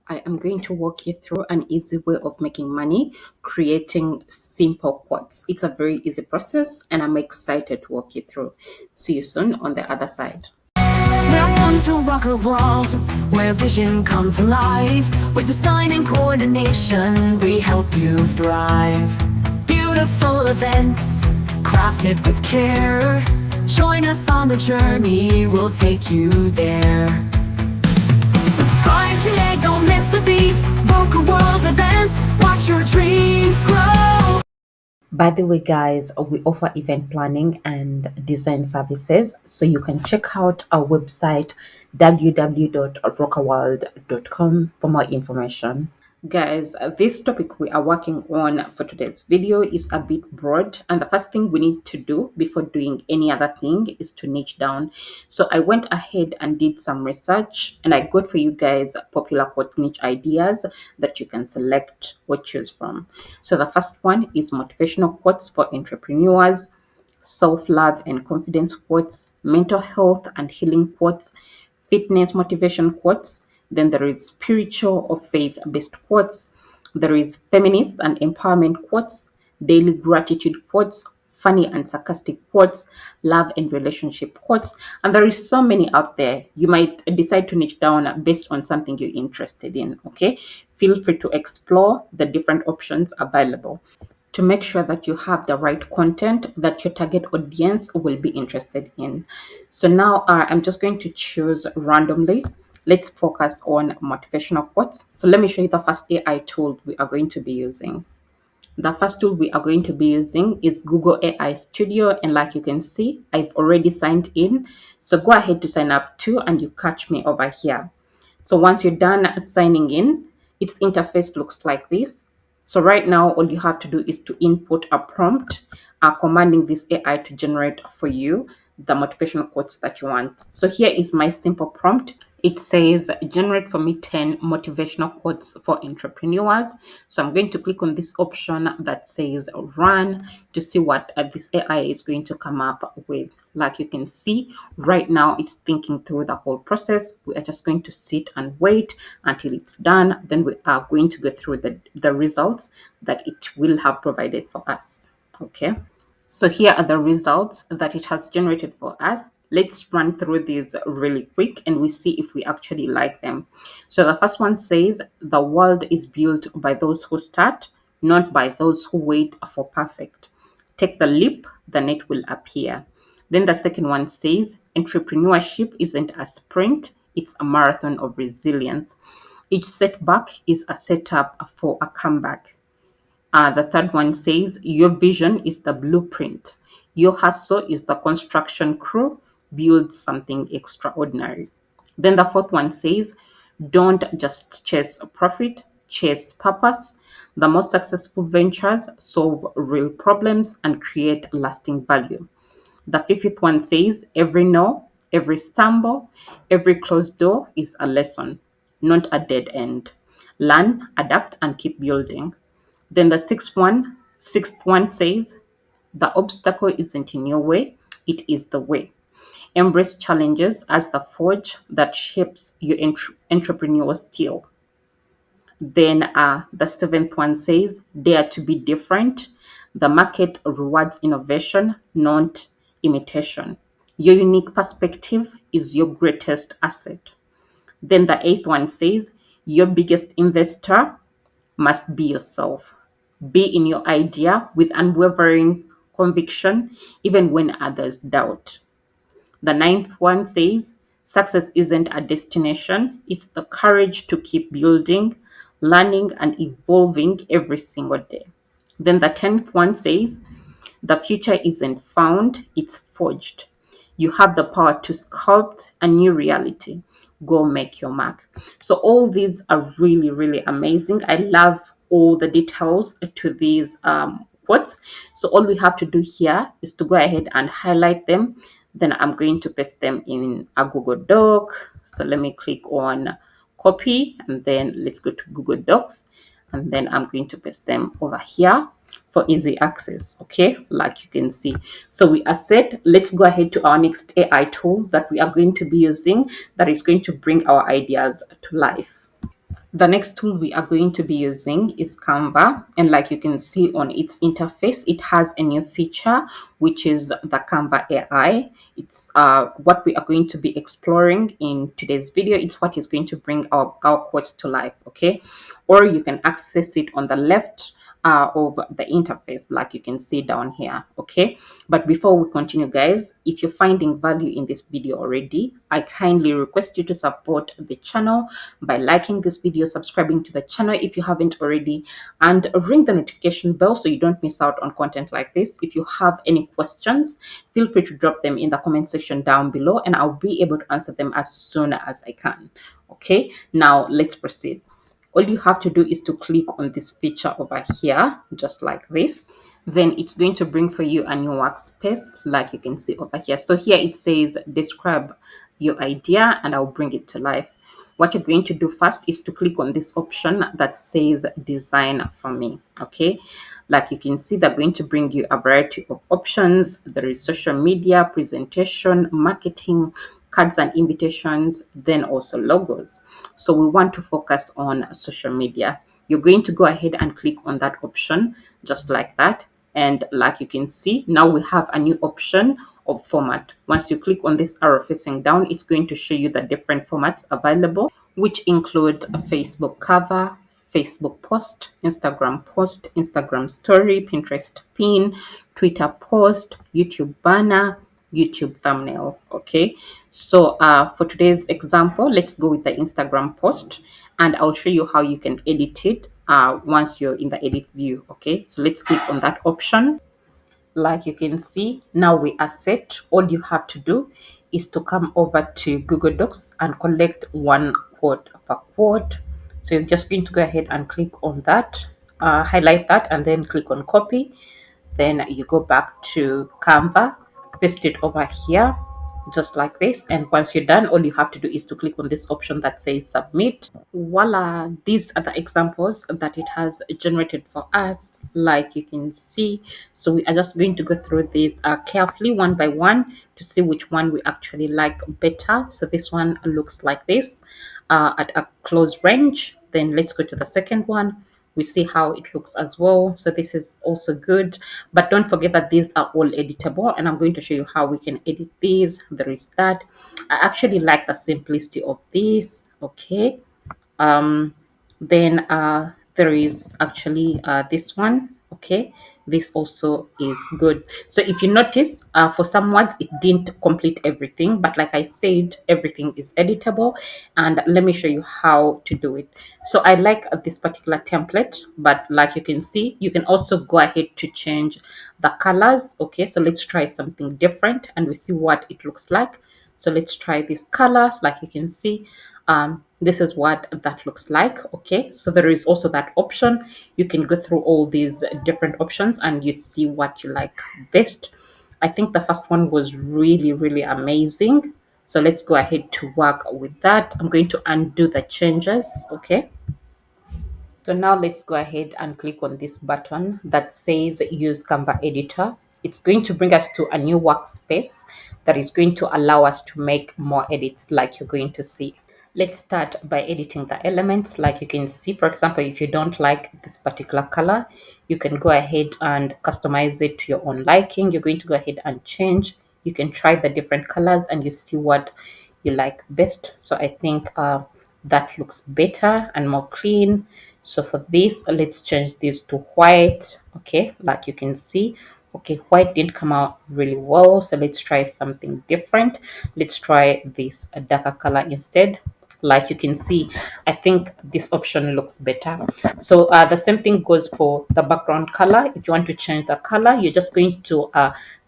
I am going to walk you through an easy way of making money creating simple quotes. It's a very easy process and I'm excited to walk you through. See you soon on the other side. Welcome to rock a world where vision comes alive. With design and coordination, we help you thrive. Beautiful events, crafted with care. Join us on the journey, we'll take you there. Subscribe today, don't miss a beat. Book a world events, watch your dreams grow. By the way, guys, we offer event planning and design services. So you can check out our website www.rockaworld.com for more information. Guys, this topic we are working on for today's video is a bit broad, and the first thing we need to do before doing any other thing is to niche down. So I went ahead and did some research, and I got for you guys popular quote niche ideas that you can select or choose from. So the first one is motivational quotes for entrepreneurs, self-love and confidence quotes, mental health and healing quotes, fitness motivation quotes. Then there is spiritual or faith-based quotes. There is feminist and empowerment quotes, daily gratitude quotes, funny and sarcastic quotes, love and relationship quotes. And there is so many out there. You might decide to niche down based on something you're interested in, okay? Feel free to explore the different options available to make sure that you have the right content that your target audience will be interested in. So now I'm just going to choose randomly. Let's focus on motivational quotes. So let me show you the first AI tool we are going to be using. The first tool we are going to be using is Google AI Studio. And like you can see, I've already signed in. So go ahead to sign up too and you catch me over here. So once you're done signing in, its interface looks like this. So right now, all you have to do is to input a prompt, commanding this AI to generate for you the motivational quotes that you want. So here is my simple prompt. It says, generate for me 10 motivational quotes for entrepreneurs. So I'm going to click on this option that says run to see what this AI is going to come up with. Like you can see right now, it's thinking through the whole process. We are just going to sit and wait until it's done. Then we are going to go through the results that it will have provided for us. Okay. So here are the results that it has generated for us. Let's run through these really quick and we see if we actually like them. So the first one says, the world is built by those who start, not by those who wait for perfect. Take the leap, the net will appear. Then the second one says, entrepreneurship isn't a sprint, it's a marathon of resilience. Each setback is a setup for a comeback. The third one says, your vision is the blueprint. Your hustle is the construction crew. Build something extraordinary. Then the fourth one says, don't just chase profit, chase purpose. The most successful ventures solve real problems and create lasting value. The fifth one says, every no, every stumble, every closed door is a lesson, not a dead end. Learn, adapt, and keep building. Then the sixth one says, the obstacle isn't in your way, it is the way. Embrace challenges as the forge that shapes your entrepreneurial steel. Then the seventh one says, dare to be different. The market rewards innovation, not imitation. Your unique perspective is your greatest asset. Then the eighth one says, your biggest investor must be yourself. Be in your idea with unwavering conviction, even when others doubt. The ninth one says, success isn't a destination, it's the courage to keep building, learning, and evolving every single day. Then the 10th one says, the future isn't found, it's forged. You have the power to sculpt a new reality. Go make your mark. So, all these are really, really amazing. I love all the details to these quotes. So, all we have to do here is to go ahead and highlight them. Then I'm going to paste them in a Google Doc. So, let me click on copy and then let's go to Google Docs. And then I'm going to paste them over here for easy access, okay, like you can see. So we are set. Let's go ahead to our next AI tool that we are going to be using that is going to bring our ideas to life. The next tool we are going to be using is Canva. And like you can see on its interface, it has a new feature, which is the Canva AI. It's what we are going to be exploring in today's video. It's what is going to bring our course to life, okay? Or you can access it on the left of the interface, like you can see down here, okay? But before we continue, guys, if you're finding value in this video already, I kindly request you to support the channel by liking this video, subscribing to the channel if you haven't already, and ring the notification bell so you don't miss out on content like this. If you have any questions, feel free to drop them in the comment section down below, and I'll be able to answer them as soon as I can. Okay, now let's proceed. All you have to do is to click on this feature over here, just like this. Then it's going to bring for you a new workspace, like you can see over here. So here it says describe your idea, and I'll bring it to life. What you're going to do first is to click on this option that says design for me. Okay, like you can see, they're going to bring you a variety of options. There is social media, presentation, marketing, cards and invitations, then also logos. So we want to focus on social media. You're going to go ahead and click on that option, just like that. And like you can see, now we have a new option of format. Once you click on this arrow facing down, it's going to show you the different formats available, which include a Facebook cover, Facebook post, Instagram story, Pinterest pin, Twitter post, YouTube banner, YouTube thumbnail. Okay, so for today's example, let's go with the Instagram post, and I'll show you how you can edit it once you're in the edit view. Okay, so let's click on that option. Like you can see, now we are set. All you have to do is to come over to Google Docs and collect one quote per quote. So you're just going to go ahead and click on that, highlight that, and then click on copy. Then you go back to Canva, paste it over here, just like this. And once you're done, all you have to do is to click on this option that says submit. Voila, these are the examples that it has generated for us, like you can see. So we are just going to go through these carefully one by one to see which one we actually like better. So this one looks like this at a close range. Then let's go to the second one. We see how it looks as well. So this is also good, but don't forget that these are all editable, and I'm going to show you how we can edit these. There is that. I actually like the simplicity of this. Okay, um then there is actually this one. Okay, this also is good. So if you notice, for some words it didn't complete everything, but like I said, everything is editable, and let me show you how to do it. So I like this particular template, but like you can see, you can also go ahead to change the colors. Okay, so let's try something different and we see what it looks like. So let's try this color. Like you can see, this is what that looks like. Okay, so there is also that option. You can go through all these different options and you see what you like best. I think the first one was really amazing, so let's go ahead to work with that. I'm going to undo the changes. Okay, so now let's go ahead and click on this button that says use Canva editor. It's going to bring us to a new workspace that is going to allow us to make more edits, like you're going to see. Let's start by editing the elements. Like you can see, for example, if you don't like this particular color, you can go ahead and customize it to your own liking. You're going to go ahead and change. You can try the different colors and you see what you like best. So I think that looks better and more clean. So for this, let's change this to white. Okay, like you can see, okay, white didn't come out really well, so let's try something different. Let's try this darker color instead. Like you can see, I think this option looks better. So the same thing goes for the background color. If you want to change the color, you're just going to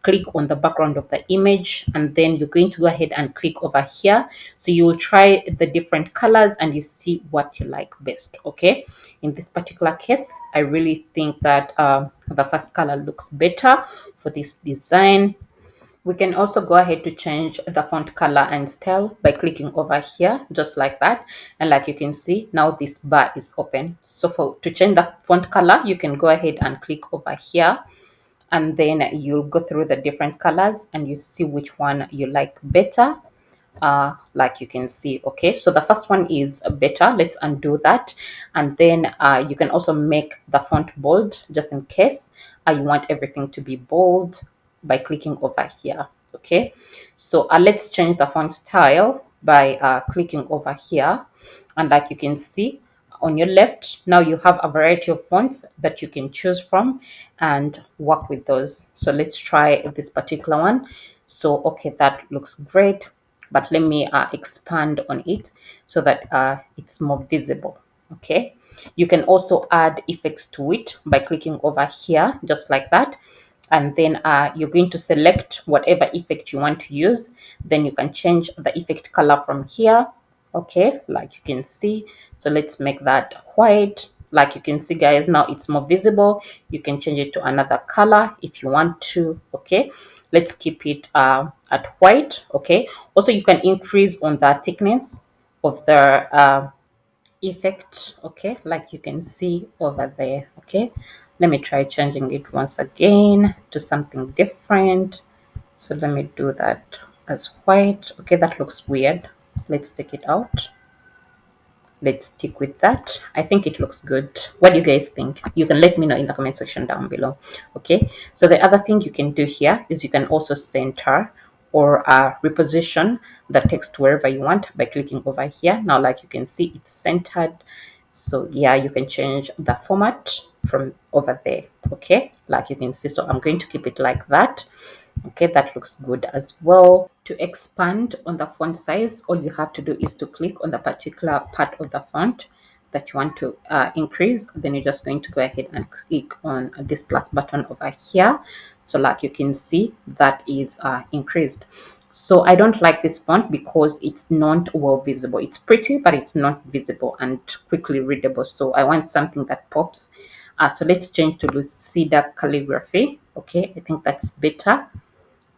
click on the background of the image, and then you're going to go ahead and click over here. So you will try the different colors and you see what you like best. Okay, in this particular case, I really think that the first color looks better for this design. We can also go ahead to change the font color and style by clicking over here, just like that. And like you can see, now this bar is open. So to change the font color, you can go ahead and click over here, and then you'll go through the different colors and you see which one you like better. like you can see. Okay, so the first one is better. Let's undo that, and then you can also make the font bold just in case you want everything to be bold by clicking over here. Okay, so let's change the font style by clicking over here, and like you can see on your left, now you have a variety of fonts that you can choose from and work with those. So let's try this particular one. So okay, that looks great, but let me expand on it so that it's more visible. Okay, you can also add effects to it by clicking over here just like that, and then you're going to select whatever effect you want to use. Then you can change the effect color from here. Okay, like you can see. So let's make that white. Like you can see, guys, now it's more visible. You can change it to another color if you want to. Okay, let's keep it at white. Okay, also you can increase on the thickness of the effect. Okay, like you can see over there. Okay, let me try changing it once again to something different. So let me do that as white. Okay, that looks weird. Let's take it out. Let's stick with that. I think it looks good. What do you guys think? You can let me know in the comment section down below. Okay, so the other thing you can do here is you can also center or reposition the text wherever you want by clicking over here. Now, like you can see, it's centered. So yeah, you can change the format from over there. Okay, like you can see. So I'm going to keep it like that. Okay, that looks good as well. To expand on the font size, all you have to do is to click on the particular part of the font that you want to increase. Then you're just going to go ahead and click on this plus button over here. So like you can see, that is increased. So I don't like this font because it's not well visible. It's pretty, but it's not visible and quickly readable. So I want something that pops. So let's change to Lucida calligraphy. Okay, I think that's better.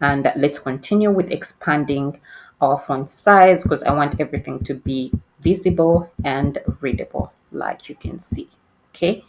And let's continue with expanding our font size because I want everything to be visible and readable, like you can see. Okay,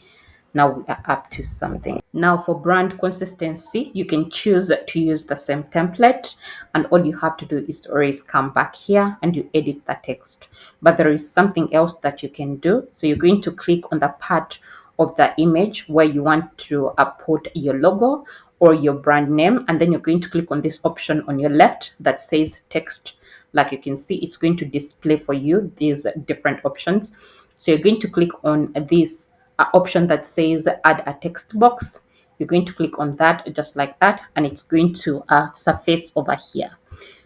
now we are up to something. Now for brand consistency, you can choose to use the same template, and all you have to do is to always come back here and you edit the text. But there is something else that you can do. So you're going to click on the part of the image where you want to put your logo or your brand name, and then you're going to click on this option on your left that says text. Like you can see, it's going to display for you these different options. So you're going to click on this option that says add a text box. You're going to click on that just like that, and it's going to surface over here.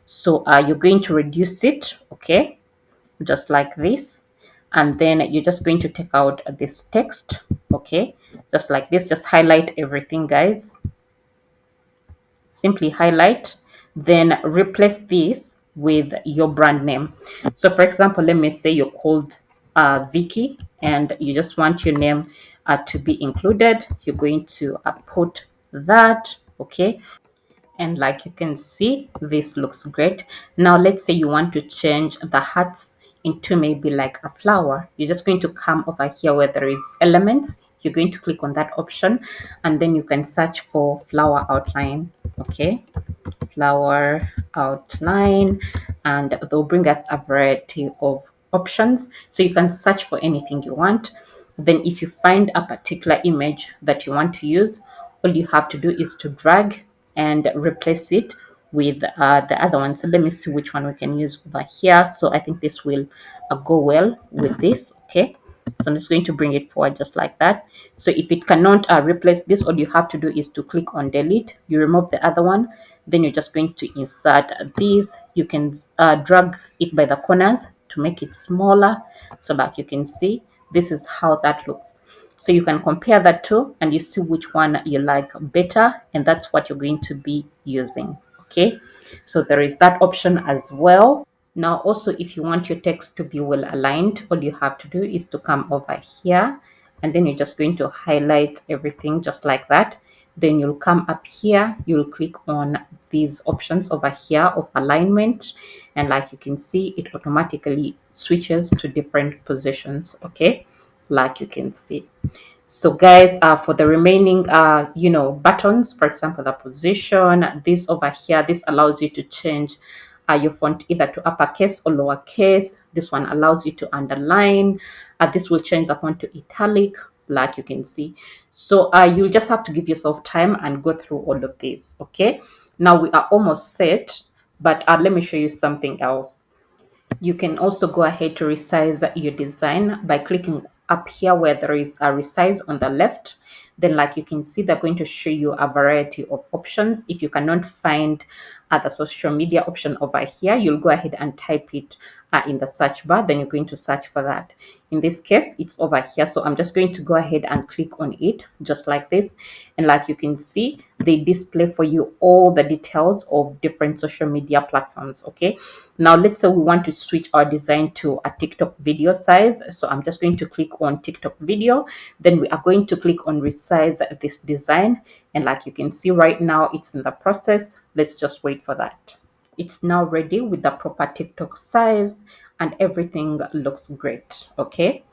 So you're going to reduce it, okay, just like this, and then you're just going to take out this text, okay, just like this. Just highlight everything, guys. Simply highlight, then replace this with your brand name. So for example, let me say you're called Vicky and you just want your name to be included. You're going to put that, okay, and like you can see, this looks great. Now let's say you want to change the hearts into maybe like a flower. You're just going to come over here where there is elements. You're going to click on that option, and then you can search for flower outline. Okay, flower outline, and they'll bring us a variety of options. So you can search for anything you want. Then if you find a particular image that you want to use, all you have to do is to drag and replace it with the other one. So let me see which one we can use over here. So I think this will go well with this. Okay, so I'm just going to bring it forward just like that. So if it cannot replace this, all you have to do is to click on delete. You remove the other one. Then you're just going to insert this. You can drag it by the corners to make it smaller. So that you can see, this is how that looks. So you can compare the two and you see which one you like better. And that's what you're going to be using. Okay, so there is that option as well. Now, also, if you want your text to be well aligned, all you have to do is to come over here, and then you're just going to highlight everything just like that. Then you'll come up here, you'll click on these options over here of alignment, and like you can see, it automatically switches to different positions. Okay, like you can see. So guys, for the remaining buttons, for example, the position, this over here, this allows you to change your font either to uppercase or lowercase. This one allows you to underline. This will change the font to italic, like you can see. So you'll just have to give yourself time and go through all of these. Okay, now we are almost set, but let me show you something else. You can also go ahead to resize your design by clicking up here where there is a resize on the left. Then, like you can see, they're going to show you a variety of options. If you cannot find the social media option over here, you'll go ahead and type it in the search bar. Then you're going to search for that. In this case, it's over here. So I'm just going to go ahead and click on it just like this. And like you can see, they display for you all the details of different social media platforms. Okay. Now, let's say we want to switch our design to a TikTok video size. So I'm just going to click on TikTok video. Then we are going to click on resize this design. And like you can see right now, it's in the process. Let's just wait for that. It's now ready with the proper TikTok size and everything looks great. Okay.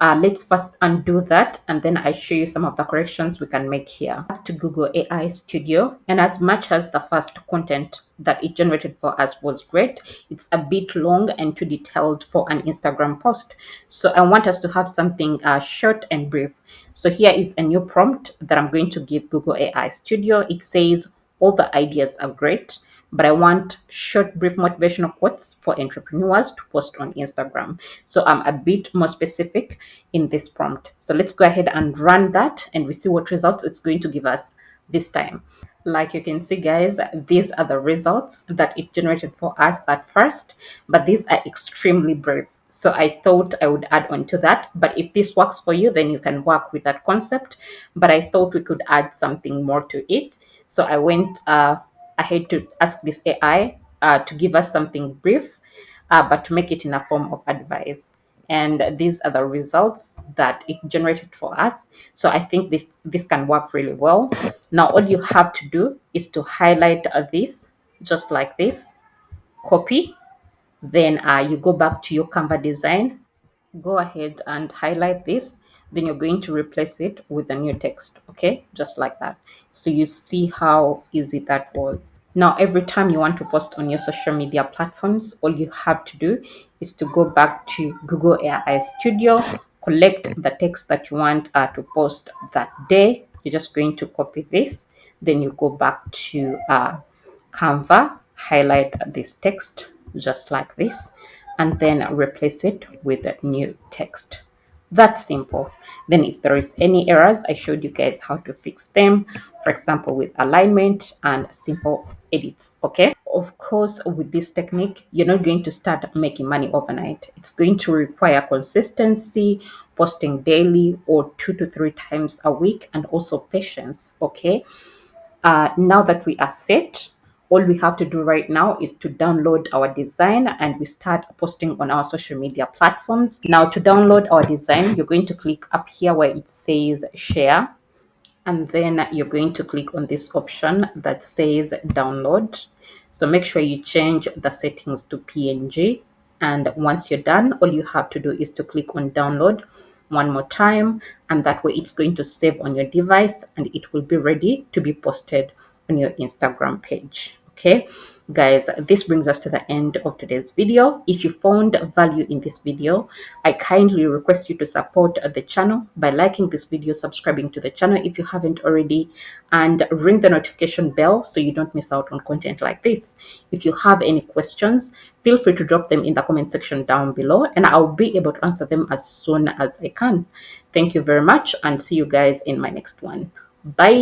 Let's first undo that and then I show you some of the corrections we can make here. Back to Google AI Studio, and as much as the first content that it generated for us was great, it's a bit long and too detailed for an Instagram post. So I want us to have something short and brief. So here is a new prompt that I'm going to give Google AI Studio. It says, all the ideas are great, but I want short, brief motivational quotes for entrepreneurs to post on Instagram. So I'm a bit more specific in this prompt. So let's go ahead and run that and we see what results it's going to give us this time. Like you can see, guys, these are the results that it generated for us at first, but these are extremely brief. So I thought I would add on to that. But if this works for you, then you can work with that concept. But I thought we could add something more to it. So I went ahead to ask this AI to give us something brief, but to make it in a form of advice. And these are the results that it generated for us. So I think this can work really well. Now, all you have to do is to highlight this just like this, copy, then you go back to your Canva design, go ahead and highlight this, then you're going to replace it with a new text. Okay, just like that. So you see how easy that was. Now every time you want to post on your social media platforms, all you have to do is to go back to Google AI Studio, collect the text that you want to post that day. You're just going to copy this, then you go back to Canva, highlight this text just like this, and then replace it with a new text. That's simple. Then if there is any errors, I showed you guys how to fix them, for example, with alignment and simple edits. Okay. Of course, with this technique, you're not going to start making money overnight. It's going to require consistency, posting daily or 2 to 3 times a week, and also patience. Okay. Now that we are set, all we have to do right now is to download our design and we start posting on our social media platforms. Now, to download our design, you're going to click up here where it says share, and then you're going to click on this option that says download. So make sure you change the settings to PNG, and once you're done, all you have to do is to click on download one more time, and that way it's going to save on your device and it will be ready to be posted on your Instagram page. Okay, guys, this brings us to the end of today's video. If you found value in this video, I kindly request you to support the channel by liking this video, subscribing to the channel if you haven't already, and ring the notification bell so you don't miss out on content like this. If you have any questions, feel free to drop them in the comment section down below and I'll be able to answer them as soon as I can. Thank you very much and see you guys in my next one. Bye.